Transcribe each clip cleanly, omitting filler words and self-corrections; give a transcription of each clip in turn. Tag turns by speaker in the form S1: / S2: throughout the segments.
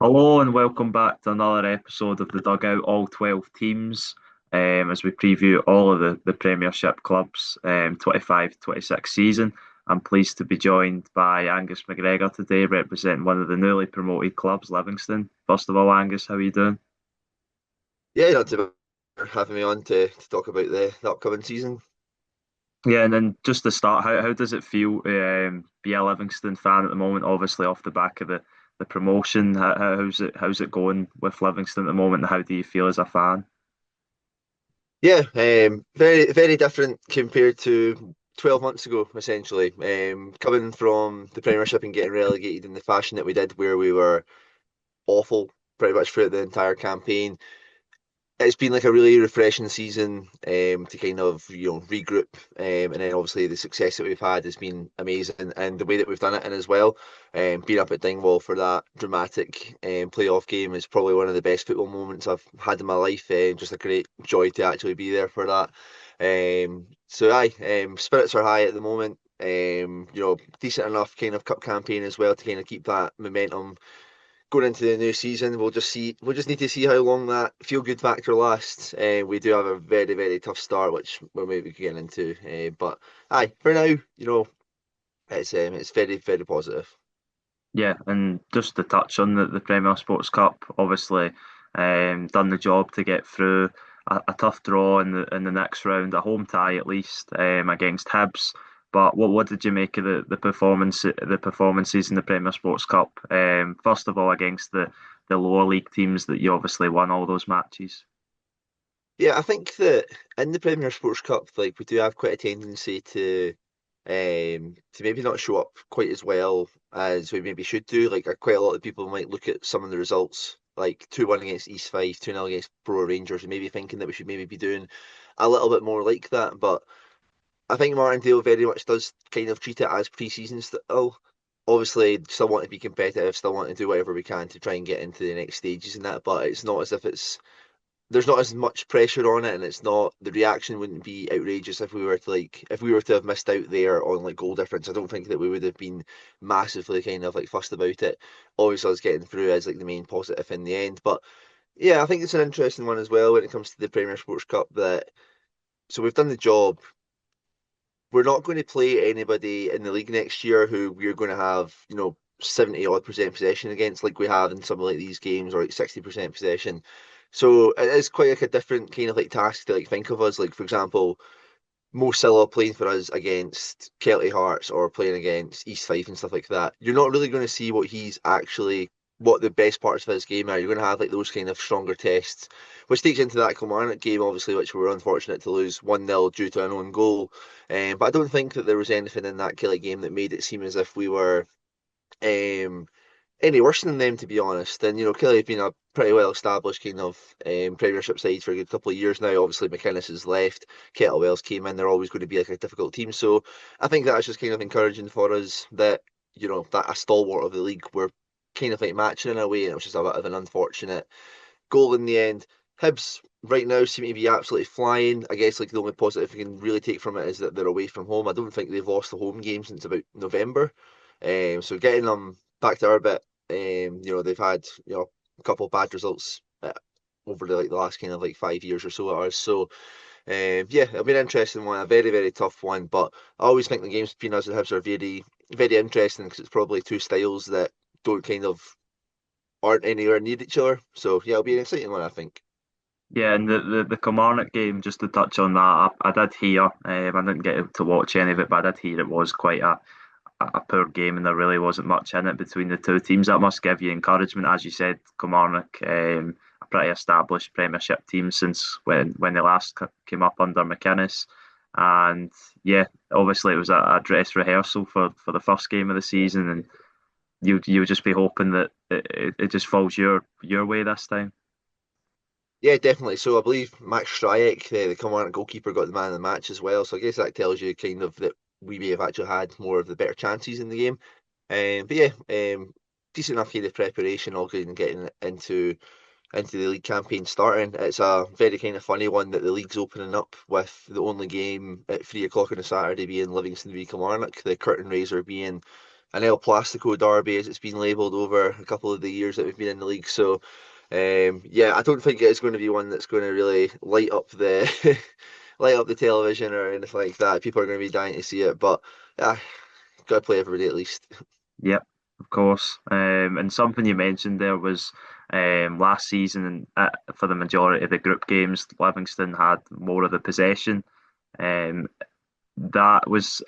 S1: Hello and welcome back to another episode of the Dugout All 12 teams as we preview all of the Premiership clubs 25-26 season. I'm pleased to be joined by Angus McGregor today, representing one of the newly promoted clubs, Livingston. First of all, Angus, how are you doing?
S2: Yeah, not too bad for having me on to talk about the upcoming season.
S1: Yeah, and then just to start, how does it feel be a Livingston fan at the moment? Obviously, off the back of the promotion, how's it going with Livingston at the moment? And how do you feel as a fan?
S2: Yeah, very very different compared to 12 months ago, essentially. Coming from the Premiership and getting relegated in the fashion that we did, where we were awful pretty much throughout the entire campaign. It's been like a really refreshing season to kind of regroup, and then obviously the success that we've had has been amazing, and the way that we've done it in as well. Being up at Dingwall for that dramatic playoff game is probably one of the best football moments I've had in my life. Just a great joy to actually be there for that. So aye, spirits are high at the moment. Decent enough kind of cup campaign as well to kind of keep that momentum going into the new season. We'll just see. We'll just need to see how long that feel good factor lasts. We do have a very very tough start, which we're maybe getting into. But aye, for now, it's very very positive.
S1: Yeah, and just to touch on the Premier Sports Cup, obviously, done the job to get through a tough draw in the next round, a home tie at least, against Hibs. But what did you make of the performances in the Premier Sports Cup? First of all, against the lower league teams that you obviously won all those matches.
S2: Yeah, I think that in the Premier Sports Cup, like we do have quite a tendency to maybe not show up quite as well as we maybe should do. Like quite a lot of people might look at some of the results, like 2-1 against East Fife, 2-0 against Borough Rangers, and maybe thinking that we should maybe be doing a little bit more like that. But I think Martindale very much does kind of treat it as pre-season still. Obviously, still want to be competitive, still want to do whatever we can to try and get into the next stages and that. But it's not as if there's not as much pressure on it, and it's not the reaction wouldn't be outrageous if we were to have missed out there on like goal difference. I don't think that we would have been massively kind of like fussed about it. Obviously, us getting through is like the main positive in the end. But yeah, I think it's an interesting one as well when it comes to the Premier Sports Cup. That so we've done the job. We're not going to play anybody in the league next year who we're going to have 70 odd percent possession against like we have in some of like these games or like 60% possession. So it is quite like a different kind of like task to like think of us. Like for example, Mo Salah playing for us against Kelty Hearts or playing against East Fife and stuff like that. You're not really going to see what the best parts of his game are. You're going to have like those kind of stronger tests, which takes into that Kilmarnock game, obviously, which we were unfortunate to lose 1-0 due to an own goal. But I don't think that there was anything in that Killie game that made it seem as if we were um, any worse than them, to be honest. And Kelly have been a pretty well established kind of Premiership side for a good couple of years now. Obviously, McInnes has left, Kettlewells came in. They're always going to be like a difficult team. So I think that's just kind of encouraging for us that that a stalwart of the league we're kind of like matching in a way, and it was just a bit of an unfortunate goal in the end. Hibs right now seem to be absolutely flying. I guess like the only positive we can really take from it is that they're away from home. I don't think they've lost the home game since about November. So getting them back to our bit, they've had a couple of bad results over the last kind of like 5 years or so at us. So yeah, it'll be an interesting one, a very very tough one. But I always think the games between us and Hibs are very very interesting because it's probably two styles that don't kind of aren't anywhere near each other. So yeah, it'll be an exciting one, I think.
S1: Yeah, and the Kilmarnock game, just to touch on that, I did hear, I didn't get to watch any of it, but I did hear it was quite a poor game and there really wasn't much in it between the two teams. That must give you encouragement. As you said, Kilmarnock, a pretty established Premiership team since when they last came up under McInnes. And yeah, obviously it was a dress rehearsal for the first game of the season, and you would just be hoping that it just falls your way this time.
S2: Yeah, definitely. So I believe Max Stryek, the Kilmarnock goalkeeper, got the man of the match as well. So I guess that tells you kind of that we may have actually had more of the better chances in the game. But yeah, decent enough kind of preparation, all good and getting into the league campaign starting. It's a very kind of funny one that the league's opening up with the only game at 3 o'clock on a Saturday being Livingston v Kilmarnock, the curtain raiser being an El Plastico derby, as it's been labelled over a couple of the years that we've been in the league. So, yeah, I don't think it's going to be one that's going to really light up the light up the television or anything like that. People are going to be dying to see it, but yeah, got to play everybody at least.
S1: Yep, of course. And something you mentioned there was last season for the majority of the group games, Livingston had more of the possession. Um, that was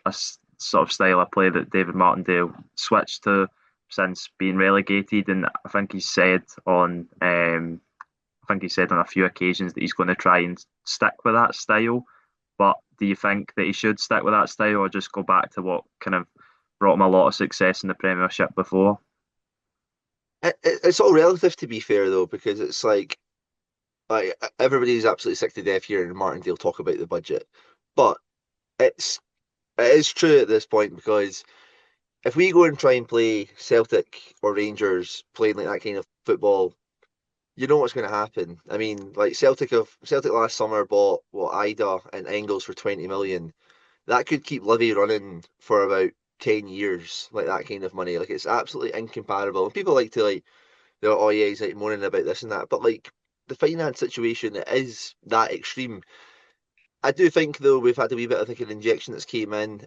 S1: sort of style of play that David Martindale switched to since being relegated, and I think he said on a few occasions that he's going to try and stick with that style. But do you think that he should stick with that style or just go back to what kind of brought him a lot of success in the Premiership before?
S2: It's all relative, to be fair, though, because it's like everybody's absolutely sick to death hearing Martindale talk about the budget, but it's it is true at this point because if we go and try and play Celtic or Rangers playing like that kind of football, you know what's going to happen. I mean, like Celtic last summer bought what Ida and Engels for 20 million. That could keep Livy running for about 10 years, like that kind of money. Like it's absolutely incomparable. And people like to like, oh yeah, he's like moaning about this and that, but like the finance situation is that extreme. I do think though we've had a wee bit of like an injection that's came in.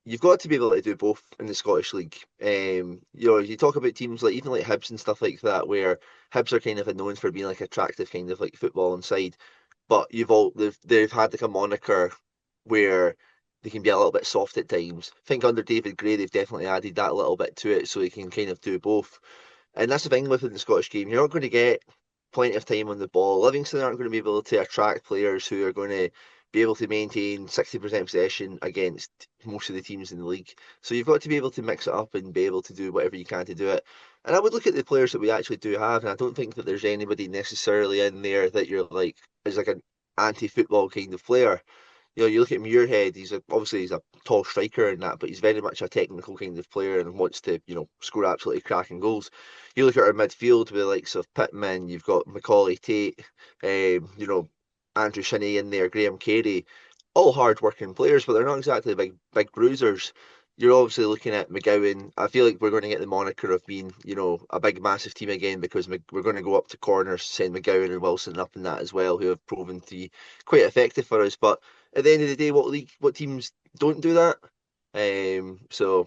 S2: You've got to be able to do both in the Scottish League. You talk about teams like even like Hibs and stuff like that, where Hibs are kind of known for being like attractive kind of like football inside, but they've had like a moniker where they can be a little bit soft at times. I think under David Gray they've definitely added that a little bit to it so they can kind of do both. And that's the thing within the Scottish game. You're not going to get plenty of time on the ball. Livingston aren't going to be able to attract players who are going to be able to maintain 60% possession against most of the teams in the league. So you've got to be able to mix it up and be able to do whatever you can to do it. And I would look at the players that we actually do have, and I don't think that there's anybody necessarily in there that you're like is like an anti-football kind of player. You look at Muirhead, obviously he's a tall striker and that, but he's very much a technical kind of player and wants to, score absolutely cracking goals. You look at our midfield with the likes of Pittman, you've got Macaulay Tate, Andrew Shinney in there, Graham Carey, all hard working players, but they're not exactly big bruisers. You're obviously looking at McGowan. I feel like we're going to get the moniker of being, a big massive team again because we're going to go up to corners, send McGowan and Wilson up in that as well, who have proven to be quite effective for us. But at the end of the day, what teams don't do that? So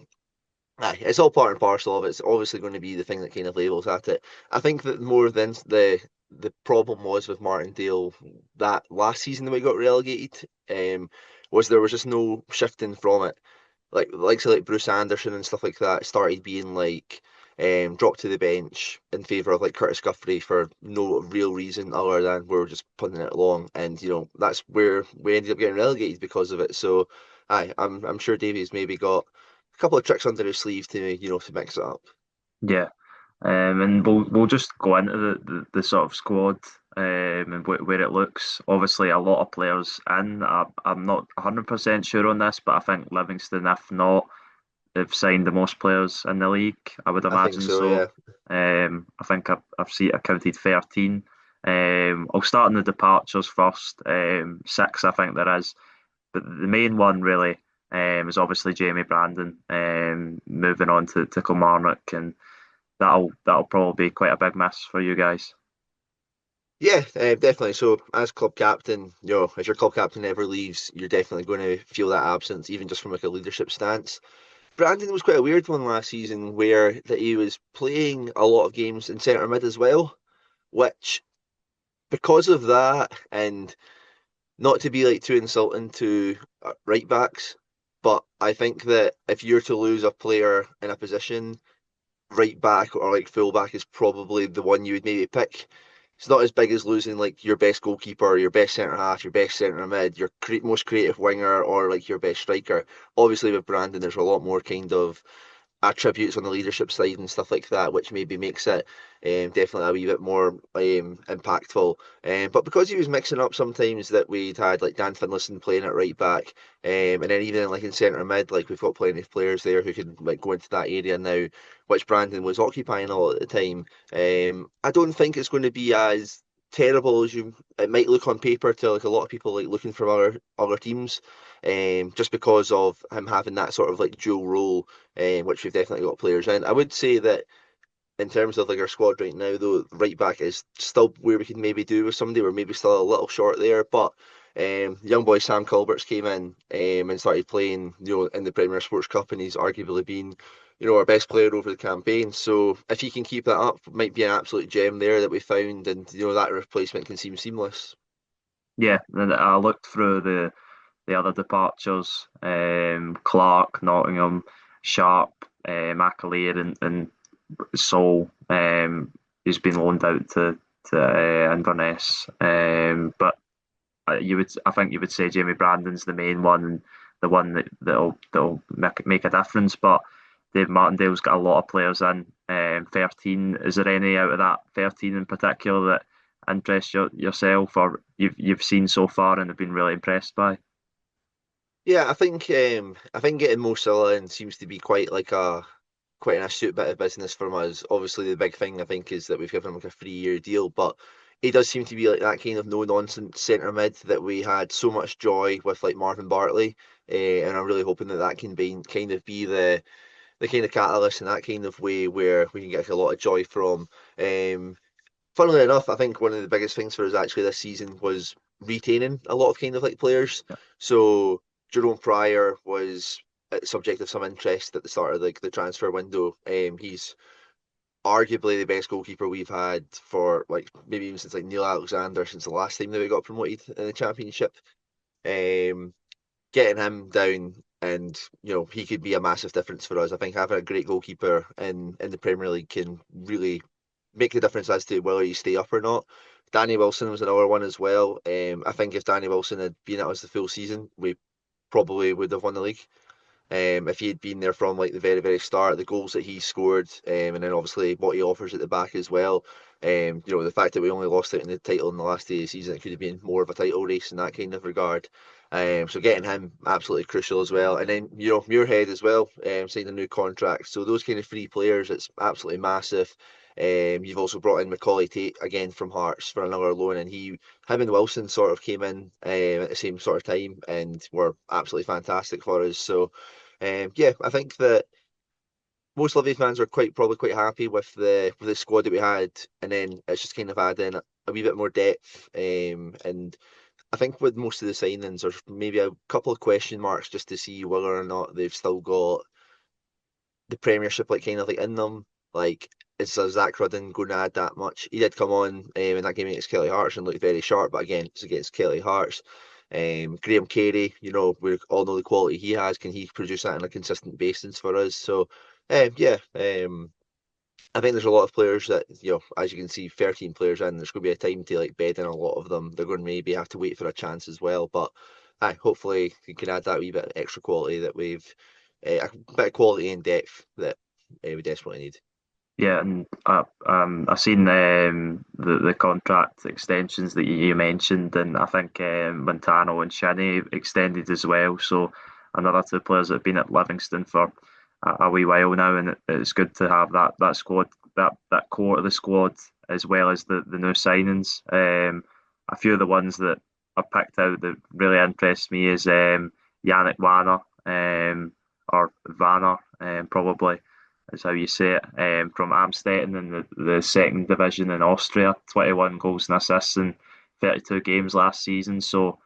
S2: aye, it's all part and parcel of it. It's obviously going to be the thing that kind of labels at it. I think that more than the problem was with Martindale that last season that we got relegated, was there was just no shifting from it. Like Bruce Anderson and stuff like that started being like dropped to the bench in favour of like Curtis Guthrie for no real reason other than we are just putting it along, and that's where we ended up getting relegated because of it. So, I'm sure Davies maybe got a couple of tricks under his sleeve to to mix it up.
S1: Yeah. And we'll just go into the sort of squad and where it looks. Obviously, a lot of players in. I'm not 100% sure on this, but I think Livingston, if not, they've signed the most players in the league. I would
S2: I think
S1: imagine
S2: so,
S1: so.
S2: yeah.
S1: I think I counted 13. I'll start on the departures first. Six, I think there is, but the main one really is obviously Jamie Brandon moving on to Kilmarnock, and that'll probably be quite a big miss for you guys.
S2: Yeah, definitely. So, as club captain, as your club captain ever leaves, you're definitely going to feel that absence, even just from like a leadership stance. Brandon was quite a weird one last season, where that he was playing a lot of games in centre mid as well, which because of that, and not to be like too insulting to right backs, but I think that if you're to lose a player in a position, right back or like full back is probably the one you would maybe pick. It's not as big as losing like your best goalkeeper, your best centre half, your best centre mid, your most creative winger, or like your best striker. Obviously, with Brandon, there's a lot more kind of attributes on the leadership side and stuff like that, which maybe makes it definitely a wee bit more impactful. But because he was mixing up sometimes that we'd had like Dan Finlayson playing at right back, and then even like in centre mid, like we've got plenty of players there who can like go into that area now, which Brandon was occupying a lot at the time. I don't think it's going to be as terrible as it might look on paper to like a lot of people like looking for other teams, just because of him having that sort of like dual role, which we've definitely got players in. I would say that in terms of like our squad right now, though, right back is still where we could maybe do with somebody. We're maybe still a little short there, but young boy Sam Culbert's came in and started playing, in the Premier Sports Cup, and he's arguably been, our best player over the campaign. So if he can keep that up, might be an absolute gem there that we found, and that replacement can seem seamless.
S1: Yeah, and I looked through the other departures, Clark, Nottingham, Sharp, McAleer, and Sol, who's been loaned out to Inverness. But I think you would say Jamie Brandon's the main one, and the one that'll make a difference. But Dave Martindale's got a lot of players in. 13. Is there any out of that 13 in particular that interest yourself, or you've seen so far and have been really impressed by?
S2: Yeah, I think getting Mo Salah in seems to be quite an astute bit of business from us. Obviously, the big thing I think is that we've given him like a 3-year deal, but he does seem to be like that kind of no nonsense centre mid that we had so much joy with, like Marvin Bartley, and I'm really hoping that that can be kind of be the kind of catalyst in that kind of way where we can get like, a lot of joy from. Funnily enough, I think one of the biggest things for us actually this season was retaining a lot of kind of like players. So Jerome Pryor was subject of some interest at the start of the transfer window. He's arguably the best goalkeeper we've had for like maybe even since like Neil Alexander, since the last time that we got promoted in the championship. Um, Getting him down, and he could be a massive difference for us. I think having a great goalkeeper in the Premier League can really make the difference as to whether you stay up or not. Danny Wilson was another one as well. I think if Danny Wilson had been at us the full season, we probably would have won the league. If he had been there from like the very, very start, the goals that he scored, and then obviously what he offers at the back as well. The fact that we only lost out in the title in the last day of the season, it could have been more of a title race in that kind of regard. So getting him absolutely crucial as well. And then, Muirhead as well, signed a new contract. So those kind of three players, it's absolutely massive. You've also brought in Macaulay Tate again from Hearts for another loan, and him and Wilson sort of came in at the same sort of time and were absolutely fantastic for us. So yeah, I think that most Livy fans are probably quite happy with the squad that we had, and then it's just kind of adding a wee bit more depth. And I think with most of the signings, there's maybe a couple of question marks just to see whether or not they've still got the Premiership like kind of like in them. Like, is Zach Rudden going to add that much? He did come on in that game against Kelly Hearts and looked very sharp, but again, it's against Kelly Hearts. Graham Carey, we all know the quality he has. Can he produce that on a consistent basis for us? So, yeah, I think there's a lot of players that, as you can see, 13 players in. There's going to be a time to like bed in a lot of them. They're going to maybe have to wait for a chance as well. But hopefully, we can add that wee bit of extra quality that a bit of quality and depth that we desperately need.
S1: Yeah, and I seen the contract extensions that you mentioned, and I think Montano and Shinnie extended as well. So another two players that have been at Livingston for a wee while now, and it's good to have that squad, that core of the squad, as well as the new signings. A few of the ones that I picked out that really interest me is Yannick Wanner, or Vanner, probably is how you say it, from Amstetten in the second division in Austria. 21 goals and assists in 32 games last season. So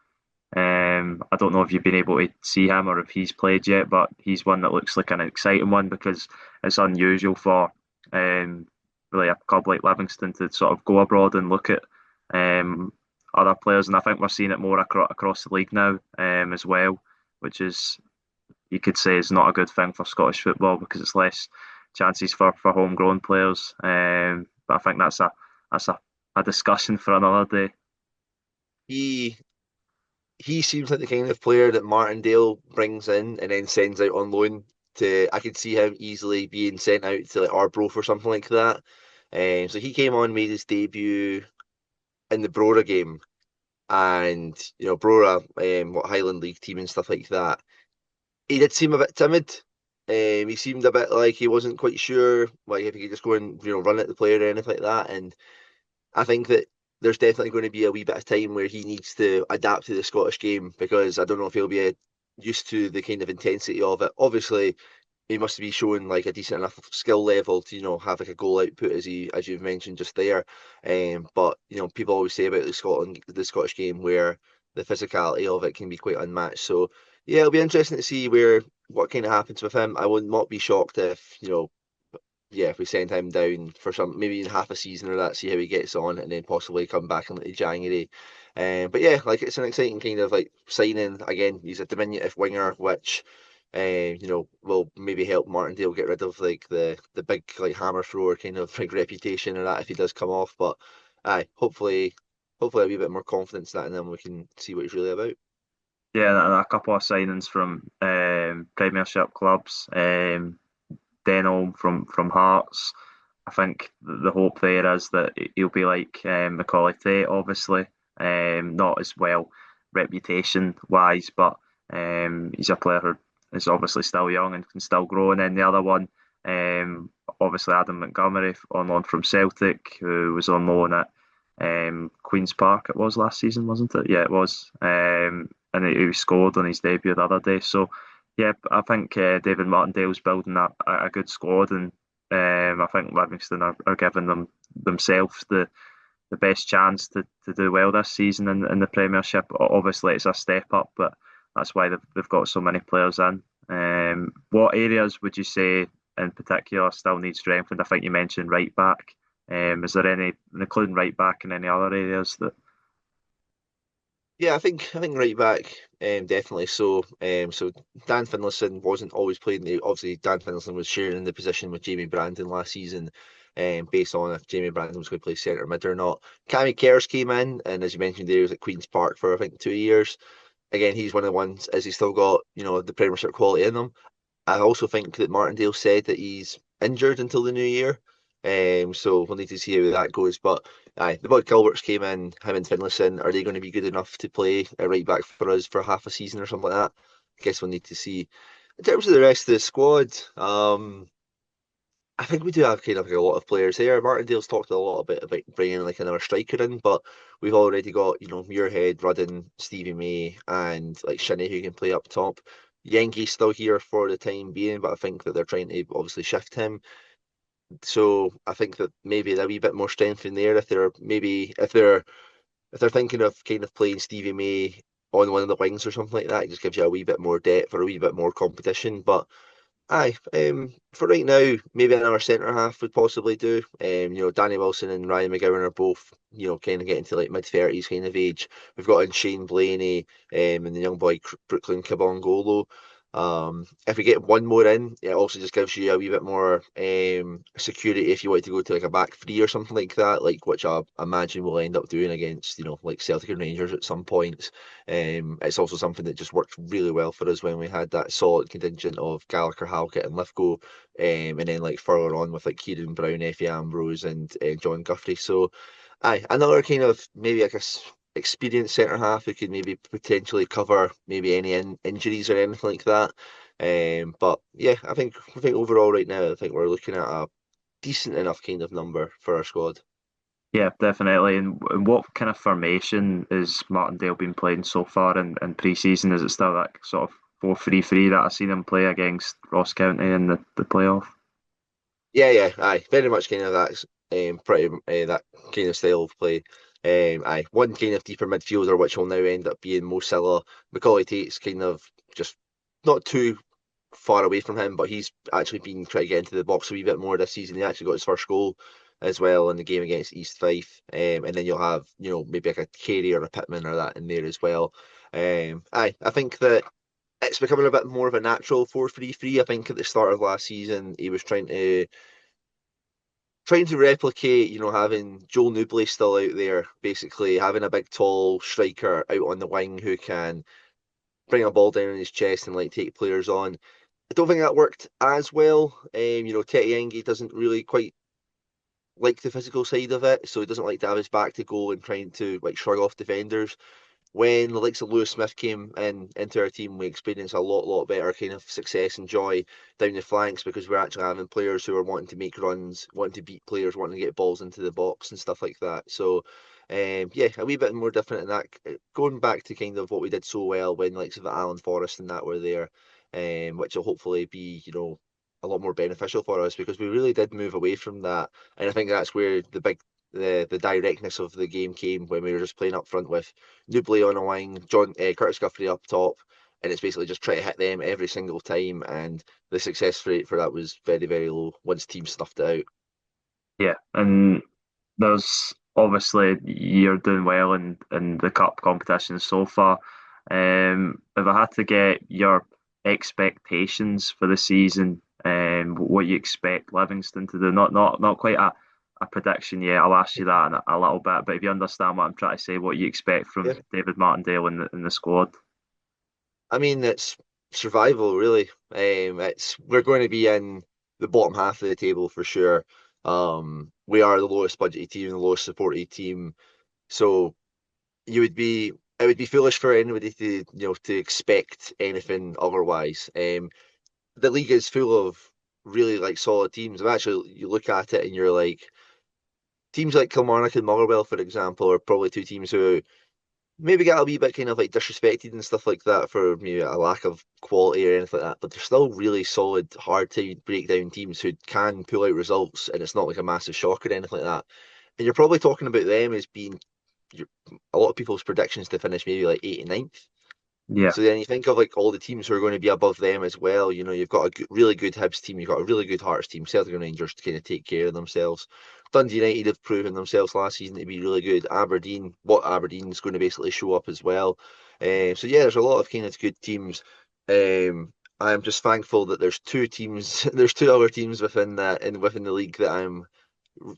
S1: I don't know if you've been able to see him or if he's played yet, but he's one that looks like an exciting one because it's unusual for really a club like Livingston to sort of go abroad and look at other players. And I think we're seeing it more across the league now as well, which is, you could say, is not a good thing for Scottish football because it's less chances for homegrown players. But I think that's a discussion for another day.
S2: He he seems like the kind of player that Martindale brings in and then sends out on loan to. I could see him easily being sent out to like Arbroath or something like that. So he came on, made his debut in the Brora game, and Brora, what Highland League team and stuff like that. He did seem a bit timid. He seemed a bit like he wasn't quite sure, like if he could just go and run at the player or anything like that. And I think that there's definitely going to be a wee bit of time where he needs to adapt to the Scottish game because I don't know if he'll be used to the kind of intensity of it. Obviously, he must be showing like a decent enough skill level to have like a goal output as you've mentioned just there. But people always say about the Scottish game where the physicality of it can be quite unmatched. So yeah, it'll be interesting to see what kind of happens with him. I would not be shocked if yeah, if we send him down for some maybe in half a season or that, see how he gets on, and then possibly come back in like January. But yeah, like it's an exciting kind of like signing. Again, he's a diminutive winger, which will maybe help Martindale get rid of like the big like hammer thrower kind of like reputation or that if he does come off. But aye, hopefully a wee bit more confidence in that, and then we can see what he's really about.
S1: Yeah, and a couple of signings from Premiership clubs. Denholm from Hearts. I think the hope there is that he'll be like Macaulay Tate, obviously, not as well reputation wise, but he's a player who is obviously still young and can still grow. And then the other one, obviously Adam Montgomery on loan from Celtic, who was on loan at Queens Park. It was last season, wasn't it? Yeah, it was. And he scored on his debut the other day. So yeah, I think David Martindale's building a good squad, and I think Livingston are giving themselves the best chance to do well this season in the Premiership. Obviously, it's a step up, but that's why they've got so many players in. What areas would you say in particular still need strengthened? I think you mentioned right back. Is there any, including right back, and any other areas that?
S2: Yeah, I think right back, definitely. So Dan Finlayson wasn't always playing. Obviously, Dan Finlayson was sharing the position with Jamie Brandon last season, based on if Jamie Brandon was going to play centre mid or not. Cammy Kerrs came in, and as you mentioned, there he was at Queens Park for I think 2 years. Again, he's one of the ones. As he's still got the Premiership quality in him. I also think that Martindale said that he's injured until the new year. So we'll need to see how that goes. But aye, the boy Gilberts came in, him and Finlayson. Are they going to be good enough to play a right back for us for half a season or something like that? I guess we'll need to see. In terms of the rest of the squad, I think we do have kind of like a lot of players here. Martindale's talked a lot about bringing like another striker in, but we've already got Muirhead, Rudden, Stevie May, and like Shinnie who can play up top. Yengi's still here for the time being, but I think that they're trying to obviously shift him. So I think that maybe a wee bit more strength in there if they're thinking of kind of playing Stevie May on one of the wings or something like that, it just gives you a wee bit more depth or a wee bit more competition. But aye, for right now, maybe another centre half would possibly do. Danny Wilson and Ryan McGowan are both, kind of getting to like mid-30s kind of age. We've got in Shane Blaney, and the young boy Brooklyn Kabongolo. If we get one more in, it also just gives you a wee bit more security if you want to go to like a back three or something like that, like which I imagine we'll end up doing against, like Celtic and Rangers at some points. It's also something that just worked really well for us when we had that solid contingent of Gallagher, Halkett, and Lithgow, and then like further on with like Kieran Brown, Effie Ambrose, and John Guthrie. So, aye, another kind of maybe like experienced centre half who could maybe potentially cover maybe any injuries or anything like that. But yeah, I think overall right now, I think we're looking at a decent enough kind of number for our squad.
S1: Yeah, definitely. And what kind of formation is Martindale been playing so far in pre-season? Is it still that sort of 4-3-3 that I've seen him play against Ross County in the playoff?
S2: Yeah, yeah, aye, very much kind of that pretty that kind of style of play. Aye, one kind of deeper midfielder, which will now end up being Mo Silla. Macaulay Tate's kind of just not too far away from him, but he's actually been trying to get into the box a wee bit more this season. He actually got his first goal as well in the game against East Fife. And then you'll have, maybe like a Carey or a Pittman or that in there as well. Aye, I think that it's becoming a bit more of a natural 4-3-3. I think at the start of last season, he was trying to replicate, having Joel Newbley still out there, basically having a big tall striker out on the wing who can bring a ball down in his chest and like take players on. I don't think that worked as well. Tete Yengi doesn't really quite like the physical side of it, so he doesn't like to have his back to goal and trying to like shrug off defenders. when the likes of Lewis Smith came into our team, we experienced a lot better kind of success and joy down the flanks because we're actually having players who are wanting to make runs, wanting to beat players, wanting to get balls into the box and stuff like that. So, yeah, a wee bit more different in that. Going back to kind of what we did so well when the likes of Alan Forrest and that were there, which will hopefully be, a lot more beneficial for us because we really did move away from that. And I think that's where the directness of the game came when we were just playing up front with Newbley on a wing, Curtis Guthrie up top, and it's basically just try to hit them every single time. And the success rate for that was very low once teams snuffed it out.
S1: Yeah, and there's obviously you're doing well in the cup competition so far. If I had to get your expectations for the season, what you expect Livingston to do, not quite a prediction yet. I'll ask you that in a little bit, but if you understand what I'm trying to say, what you expect from
S2: Yeah,
S1: David Martindale in the squad.
S2: I mean it's survival really. It's we're going to be in the bottom half of the table for sure. We are the lowest budgeted team, the lowest supported team, so you would be it would be foolish for anybody to to expect anything otherwise. The league is full of really like solid teams. And actually, you look at it and you're like, teams like Kilmarnock and Motherwell, for example, are probably two teams who maybe get a wee bit kind of like disrespected and stuff like that for maybe a lack of quality or anything like that. But they're still really solid, hard to break down teams who can pull out results, and it's not like a massive shock or anything like that. And you're probably talking about them as being a lot of people's predictions to finish maybe like 8th and ninth.
S1: Yeah,
S2: So then you think of like all the teams who are going to be above them as well. You've got a really good Hibs team, you've got a really good Hearts team, Celtic and Rangers to kind of take care of themselves. Dundee United have proven themselves last season to be really good. Aberdeen's going to basically show up as well. So yeah, there's a lot of kind of good teams. I'm just thankful that there's two teams, there's two other teams within the league that I'm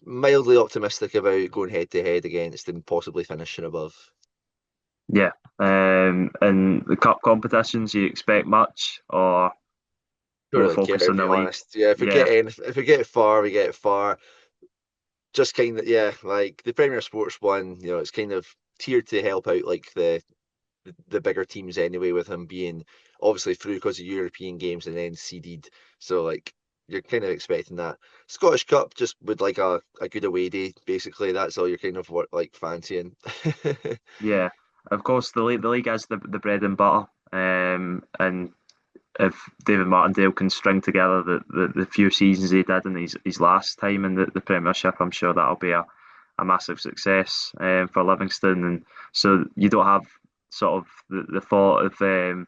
S2: mildly optimistic about going head to head against and possibly finishing above.
S1: yeah. And the cup competitions, you expect much or
S2: Don't
S1: more
S2: really care
S1: focus
S2: to
S1: on
S2: be
S1: the league?
S2: honest. Yeah,
S1: Yeah,
S2: if we get far, we get far. Just kind of yeah, like the Premier Sports one, it's kind of tiered to help out like the bigger teams anyway, with him being obviously through because of European games and then seeded. So like you're kind of expecting that. Scottish Cup just with like a good away day, basically. That's all you're kind of like fancying.
S1: yeah. Of course, the league is the bread and butter. And if David Martindale can string together the few seasons he did in his last time in the Premiership, I'm sure that'll be a massive success for Livingston. And so you don't have sort of the thought of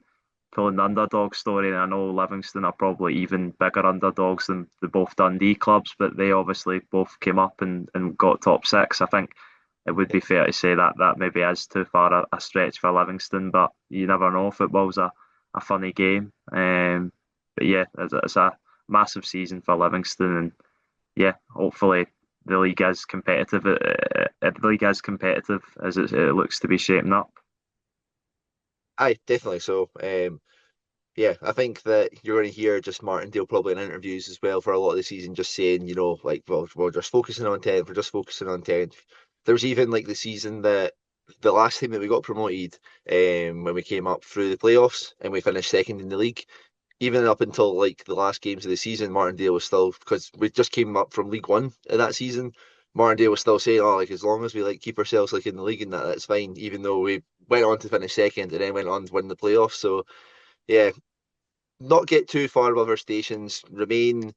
S1: pulling the underdog story. And I know Livingston are probably even bigger underdogs than the both Dundee clubs, but they obviously both came up and got top six. I think it would be fair to say that that maybe is too far a stretch for Livingston, but you never know. Football's a funny game. But yeah, it's a massive season for Livingston, and yeah, hopefully the league is competitive. The league is competitive as it looks to be shaping up.
S2: Aye, definitely so. Yeah, I think that you're going to hear just Martindale probably in interviews as well for a lot of the season, just saying, like, well, we're just focusing on 10th, we're just focusing on 10th. There was even like the season that the last time that we got promoted, when we came up through the playoffs and we finished second in the league, even up until like the last games of the season, Martindale was still, because we just came up from League One in that season, Martindale was still saying, oh, like as long as we like keep ourselves like in the league and that's fine, even though we went on to finish second and then went on to win the playoffs. So yeah, not get too far above our stations, remain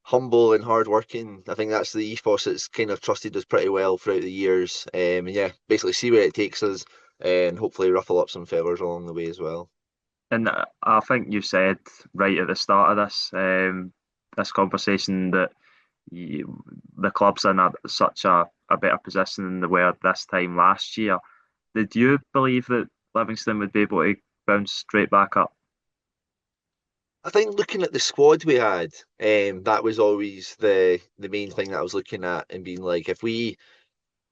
S2: humble and hardworking. I think that's the ethos that's kind of trusted us pretty well throughout the years. And yeah, basically see where it takes us and hopefully ruffle up some feathers along the way as well.
S1: And I think you said right at the start of this conversation that the club's in such a better position than they were this time last year. Did you believe that Livingston would be able to bounce straight back up?
S2: I think looking at the squad we had, that was always the main thing that I was looking at and being like, if we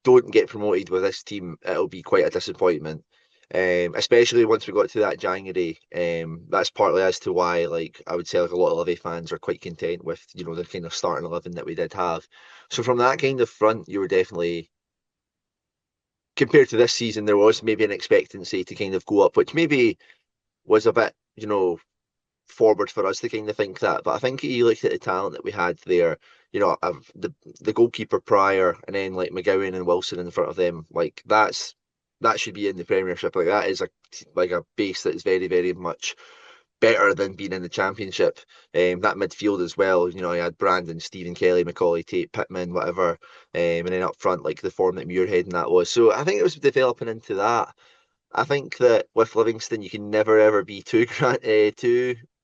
S2: don't get promoted with this team, it'll be quite a disappointment. Especially once we got to that January. That's partly as to why, like, I would say, like a lot of Livy fans are quite content with, the kind of starting 11 that we did have. So from that kind of front, you were definitely compared to this season, there was maybe an expectancy to kind of go up, which maybe was a bit, forward for us to kind of think that. But I think you looked at the talent that we had there. The goalkeeper prior, and then like McGowan and Wilson in front of them. Like that should be in the Premiership. Like that is a base that is very very much better than being in the Championship. That midfield as well. I had Brandon, Stephen Kelly, Macaulay Tate, Pittman, whatever, and then up front like the form that Muirhead and that was. So I think it was developing into that. I think that with Livingston, you can never ever be too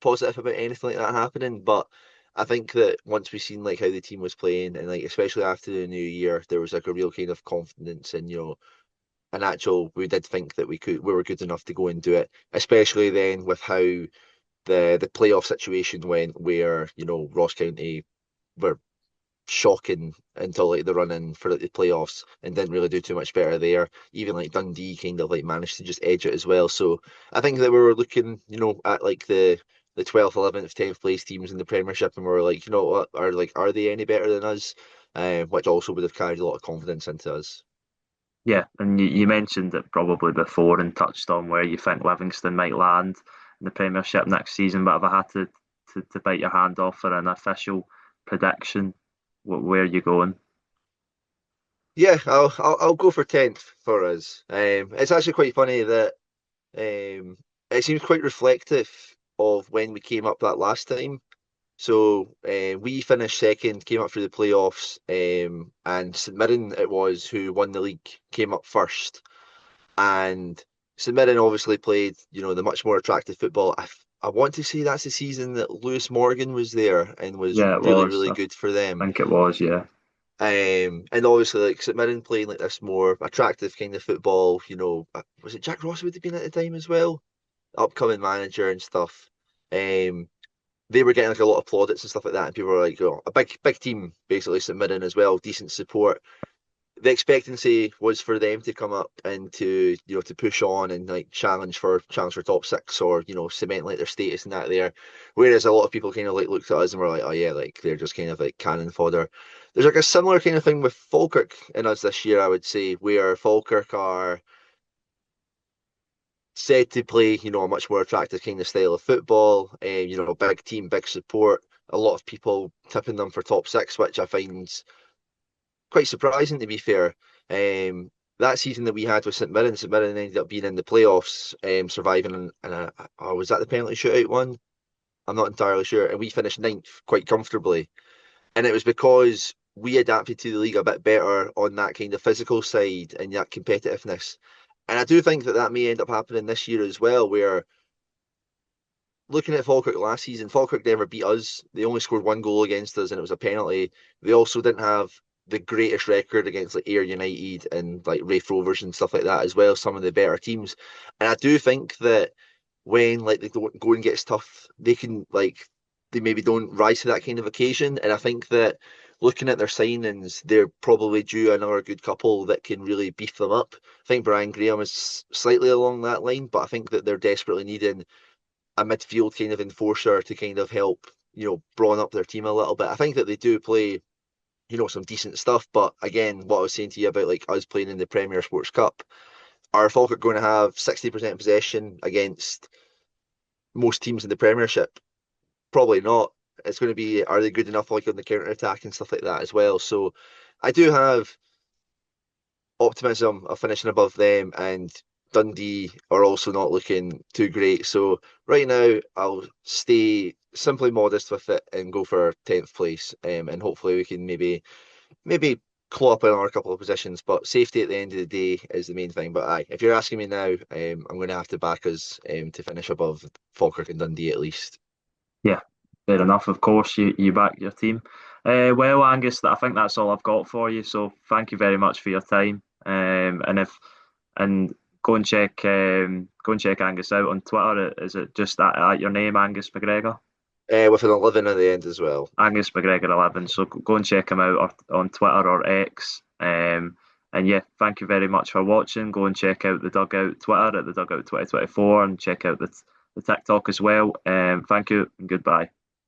S2: positive about anything like that happening. But I think that once we seen like how the team was playing, and like especially after the new year, there was like a real kind of confidence and an actual. We did think that we were good enough to go and do it, especially then with how the playoff situation went, where Ross County were shocking until like the run in for the playoffs and didn't really do too much better there. Even like Dundee kind of like managed to just edge it as well. So I think that we were looking, at like the 12th, 11th, 10th place teams in the Premiership, and we were like, what are they any better than us? Which also would have carried a lot of confidence into us.
S1: Yeah, and you mentioned it probably before and touched on where you think Livingston might land in the Premiership next season, but if I had to bite your hand off for an official prediction, where are you going?
S2: Yeah, I'll go for 10th for us. It's actually quite funny that it seems quite reflective of when we came up that last time. So we finished second, came up through the playoffs, and St Mirren it was who won the league, came up first, and St Mirren obviously played, the much more attractive football. I want to say that's the season that Lewis Morgan was there and was
S1: Yeah, it
S2: really,
S1: was.
S2: really
S1: I
S2: good for them.
S1: think it was. Yeah,
S2: And obviously, like St Mirren playing like this more attractive kind of football, was it Jack Ross would have been at the time as well, upcoming manager and stuff. Um, they were getting like a lot of plaudits and stuff like that, and people were like, a big team basically, St Mirren as well, decent support. The expectancy was for them to come up and to push on and like challenge for top six, or cement like their status in that there. Whereas a lot of people kind of like looked at us and were like, oh yeah, like they're just kind of like cannon fodder. There's like a similar kind of thing with Falkirk in us this year, I would say, where Falkirk are said to play, a much more attractive kind of style of football, and big team, big support. A lot of people tipping them for top six, which I find quite surprising to be fair. That season that we had with St Mirren ended up being in the playoffs, surviving was that the penalty shootout one? I'm not entirely sure. And we finished ninth quite comfortably. And it was because we adapted to the league a bit better on that kind of physical side and that competitiveness. And I do think that that may end up happening this year as well, where looking at Falkirk last season, Falkirk never beat us. They only scored one goal against us, and it was a penalty. They also didn't have the greatest record against like Ayr United and like Raith Rovers and stuff like that as well. Some of the better teams, and I do think that when like the going gets tough, they maybe don't rise to that kind of occasion. And I think that looking at their signings, they're probably due another good couple that can really beef them up. I think Brian Graham is slightly along that line, but I think that they're desperately needing a midfield kind of enforcer to kind of help, brawn up their team a little bit. I think that they do play, some decent stuff. But again, what I was saying to you about like us playing in the Premier Sports Cup, are Falkirk going to have 60% possession against most teams in the Premiership? Probably not. It's going to be, are they good enough like on the counter attack and stuff like that as well? So I do have optimism of finishing above them, and Dundee are also not looking too great. So right now, I'll stay simply modest with it and go for 10th place, and hopefully we can maybe claw up another couple of positions. But safety at the end of the day is the main thing. But aye, if you're asking me now, I'm going to have to back us to finish above Falkirk and Dundee at least.
S1: yeah, fair enough. Of course, you back your team. Well, Angus, I think that's all I've got for you. So thank you very much for your time. And go and check Angus out on Twitter. Is it just at your name, Angus McGregor?
S2: With an 11 at the end as well.
S1: Angus McGregor 11. So go and check him out on Twitter or X. And yeah, thank you very much for watching. Go and check out the Dugout Twitter at the Dugout 2024 and check out the TikTok as well. Thank you and goodbye.